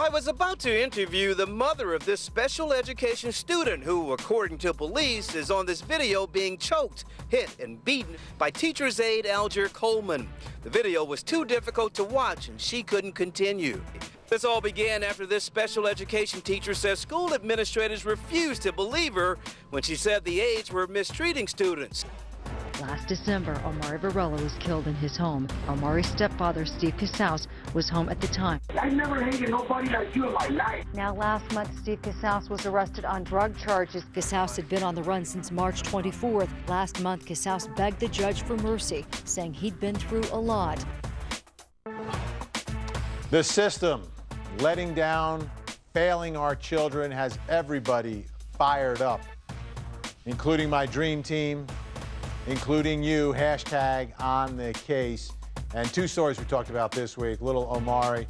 I was about to interview the mother of this special education student who, according to police, is on this video being choked, hit, and beaten by teacher's aide Alger Coleman. The video was too difficult to watch and she couldn't continue. This all began after this special education teacher says school administrators refused to believe her when she said the aides were mistreating students. Last December, Omari Varela was killed in his home. Omari's stepfather, Steve Casaus, was home at the time. I never hated nobody like you in my life. Now, last month, Steve Casaus was arrested on drug charges. Casaus had been on the run since March 24th. Last month, Casaus begged the judge for mercy, saying he'd been through a lot. The system letting down, failing our children has everybody fired up, including my dream team, including you, hashtag on the case. And two stories we talked about this week. Little Omari,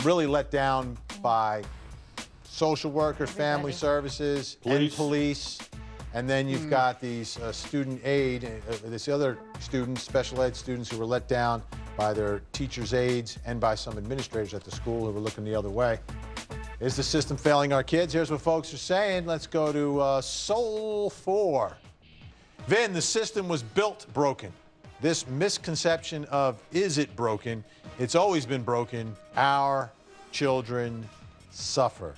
really let down by social workers, family services, and police. And then you've got these student aid, this other students, special ed students who were let down by their teachers' aides and by some administrators at the school who were looking the other way. Is the system failing our kids? Here's what folks are saying. Let's go to Soul 4. Vin, the system was built broken. This misconception of, is it broken? It's always been broken. Our children suffer.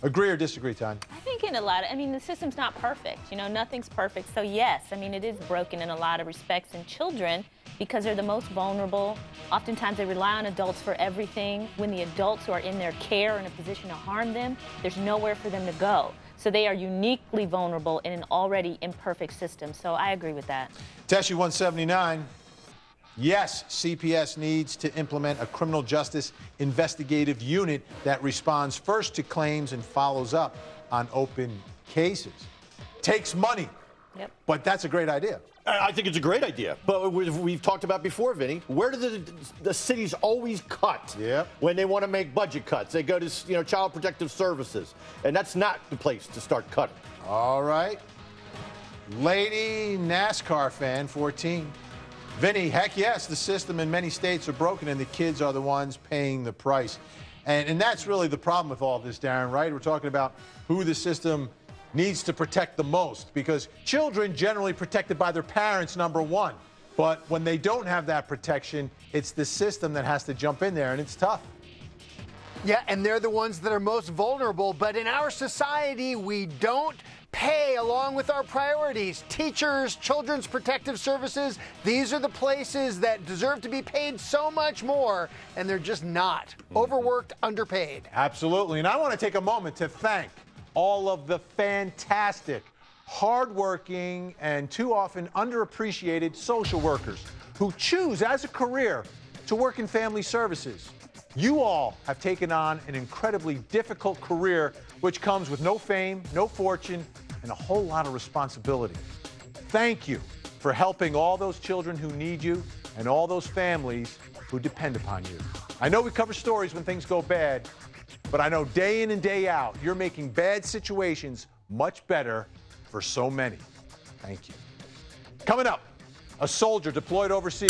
Agree or disagree, Tanya? I think in a lot of, the system's not perfect. You know, nothing's perfect. So yes, it is broken in a lot of respects. And children, because they're the most vulnerable, oftentimes they rely on adults for everything. When the adults who are in their care are in a position to harm them, there's nowhere for them to go. So they are uniquely vulnerable in an already imperfect system. So I agree with that. Teshy 179. Yes, CPS needs to implement a criminal justice investigative unit that responds first to claims and follows up on open cases. Takes money. Yep. But that's a great idea. I think it's a great idea. But we've talked about before, Vinny, where do the cities always cut when they want to make budget cuts? They go to, Child Protective Services. And that's not the place to start cutting. All right. Lady NASCAR fan, 14. Vinny, heck yes, the system in many states are broken and the kids are the ones paying the price. And that's really the problem with all this, Darren, right? We're talking about who the system needs to protect the most, because children generally protected by their parents, number one. But when they don't have that protection, it's the system that has to jump in there, and it's tough. Yeah, and they're the ones that are most vulnerable. But in our society, we don't pay along with our priorities. Teachers, children's protective services, these are the places that deserve to be paid so much more, and they're just not. Overworked, underpaid. Absolutely. And I want to take a moment to thank all of the fantastic, hardworking, and too often underappreciated social workers who choose as a career to work in family services. You all have taken on an incredibly difficult career, which comes with no fame, no fortune, and a whole lot of responsibility. Thank you for helping all those children who need you and all those families who depend upon you. I know we cover stories when things go bad, but I know day in and day out, you're making bad situations much better for so many. Thank you. Coming up, a soldier deployed overseas